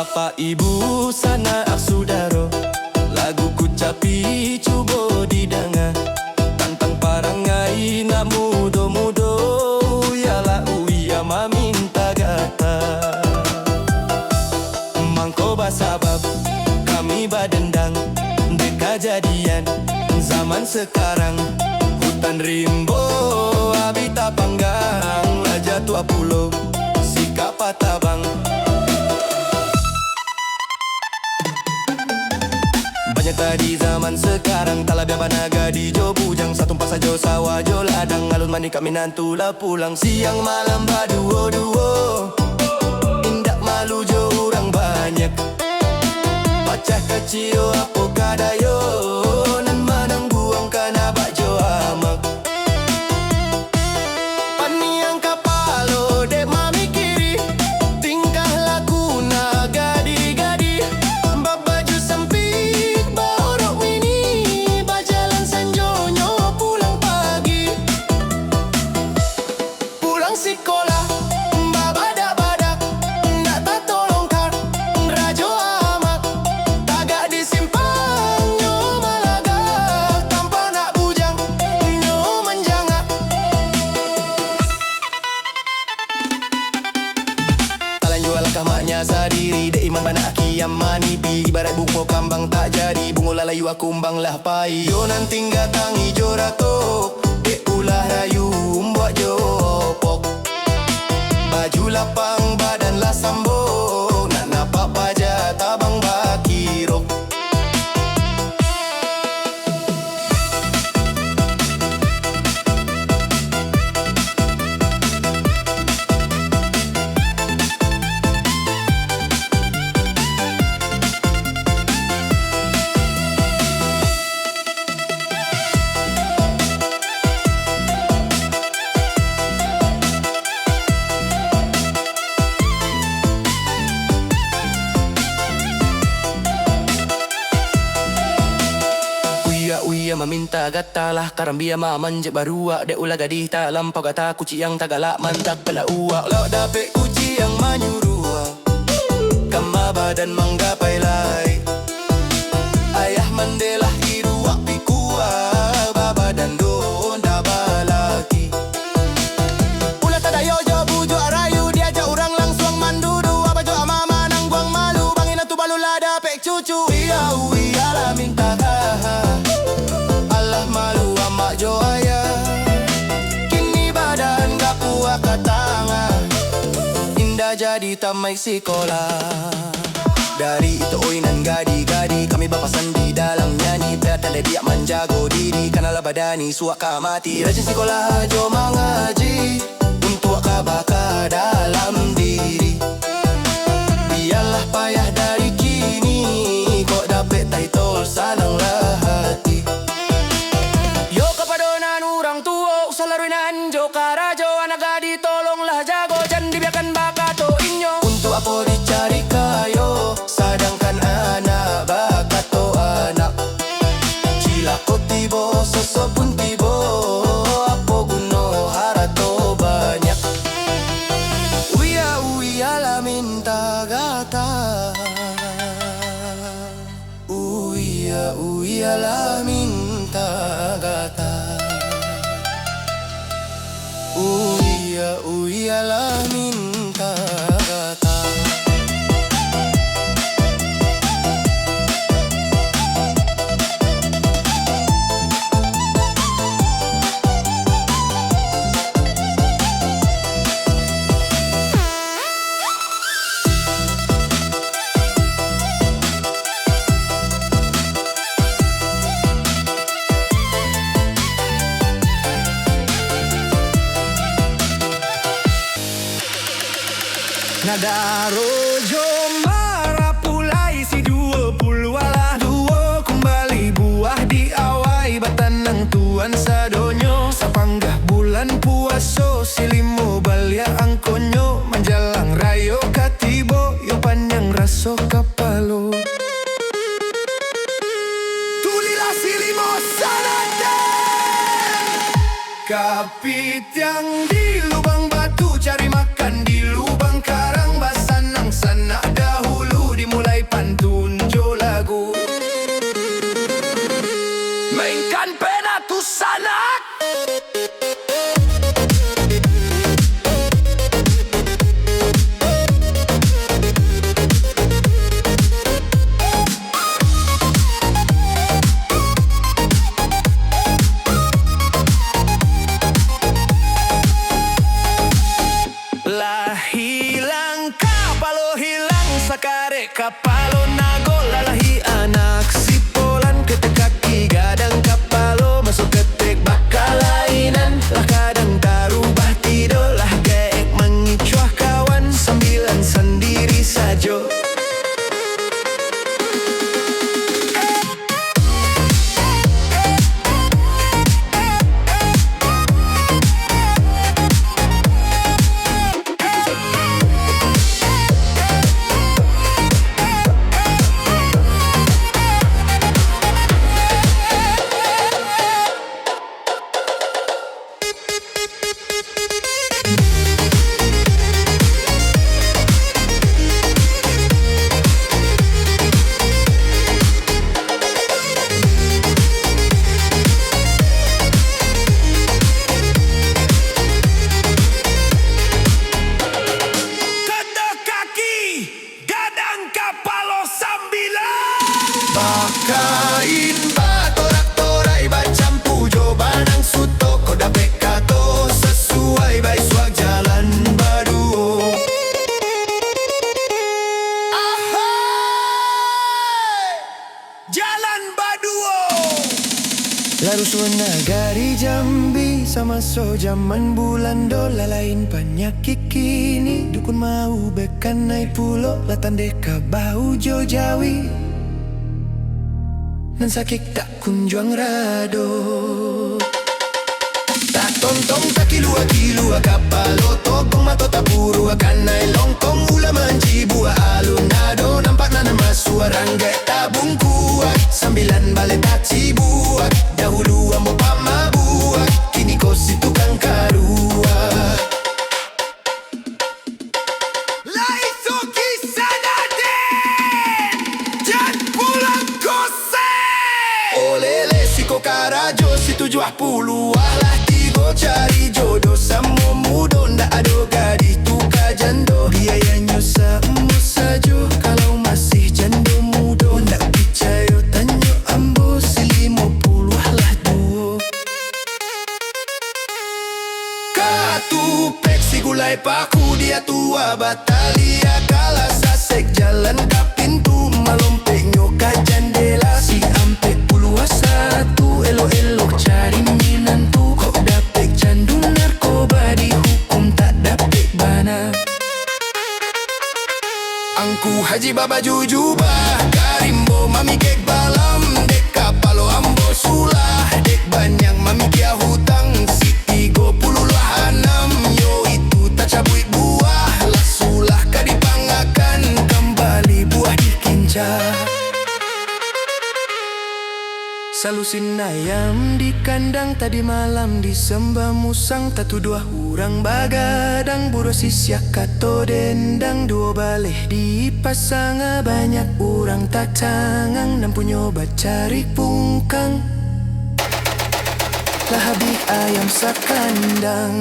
Bapak ibu sanak saudara, lagu ku capi cuba didengar. Tantang parangai nak mudo-mudo, yalah uya maminta gata. Mangko basabab kami badendang, deka jadian zaman sekarang. Hutan rimbo habita panggang, Raja Tua Pulau sikap patabang. Banyak tadi zaman sekarang, talabian panaga di jo bujang. Satu pas sajo sawah jo ladang, alun mani kami nantulah pulang. Siang malam baduo-duo, indak malu jo orang banyak. Pacah kecil apa kadayo, nan manang buang kana bak jo amak. Paniang kapalo dek mami kiri, tingkah laku na gadi-gadi. Babaju sempit baorok mini, bajalan sanjonyo pulang pagi. Pulang sekolah babadak-badak, nak tak tolong kar rajo amak. Tagak disimpang nyo malagak, tanpa nak bujang nyo menjangak. Talan jual kamaknya sadiri, dek iman banak kiam manipi. Ibarat bungo kambang tak jadi, bungo lalayu akumbang lah pai. Yo nan tinggal tangi jo ratok, dek ulah rayu buat jo opok. Baju lapang badan lah sambung, nak napak pajak tabang bakirok. Uya meminta gatalah, karambia manjek barua. Dek ulah gadih tak lampau gata, kuci yang tak galak mantak pela uak. Lok dapet kuci yang manyurua, kama badan manggapai lai. Ayah mendelah iruak pikua, baba dan don dah balaki. Ulah tak ada yojo bujuk rayu, diajak orang langsung mandudu. Apa jo mama nang buang malu, bangin tu balu lah dapet cucu. Uya lah minta malu amak jo ayah, kini badan gak kuat ke tangan. Indah jadi tamai sekolah. Dari itu oinan gadi-gadi, kami bapasan di dalam nyanyi. Tiada biak menjago diri, kanalah badani suak mati. Rajin sekolah jo mengaji, untuk kabaka dalam diri. Biarlah payah dari kini, kok dapet title sananglah hati. Salaruinan jo karajo, anak gadi tolonglah jago, jangan dibiarkan bakato inyo. Untuk apa dicari kayo, sedangkan anak bakato anak. Cilako tibo, sosok pun tibo, apa guno harato banyak. Uya lah minta gata, uya lah minta gata. Uya lah minta gata. Nada rojo marah pulai si 20 alah dua, kembali buah di awai batanang tuan sadonyo. Sapanggah bulan puaso silimo balia angkonyo, menjalang rayo katibo yo panjang raso kapalo. Tulilah silimo sanadan, kapit yang di lubang batu, cari makan di lubang karang. Basanang sana dahulu sama so zaman bulan dola lain penyakit kini. Dukun mau bekanai pulo latan deka bau jo jawi. Nan sakit tak kunjuang rado. Tak tontong tak kilua kapalo tokong mato tapuru kanai longkong ula manji buah alunado nampak nana masua rangga tabung kuat sambilan bale taci buat dahulu ambo pama buat kini kau si tukang karua. Laiso kisah Naden jan pulang kose olele si kokarajo si 70 lah cari jodoh sama mudo ndak ada gadis tuka jando biayanya sama sajo kalau masih jando mudo ndak percaya tanya ambo si 50 lah duo katupek si gulai paku dia tua batalia kalah sasek jalan ke pintu malompek nyoka jandela si ampe puluh satu elo-elo cari minantu candu narkoba dihukum tak dapat bana. Angku haji baba jujubah karimbo mami kek balam dek kapalo ambo sulah dek banyang mami kia hutang si 30 lah 6 yo itu tak cabut buah lah sulah kadipangakan kembali buah dikincah. Salusin ayam di kandang tadi malam disembah musang tatu dua hurang bagadang buros isyak kato dendang dua baleh di pasanga banyak orang tak cangang nampu nyoba cari pungkang lah habis ayam sakandang.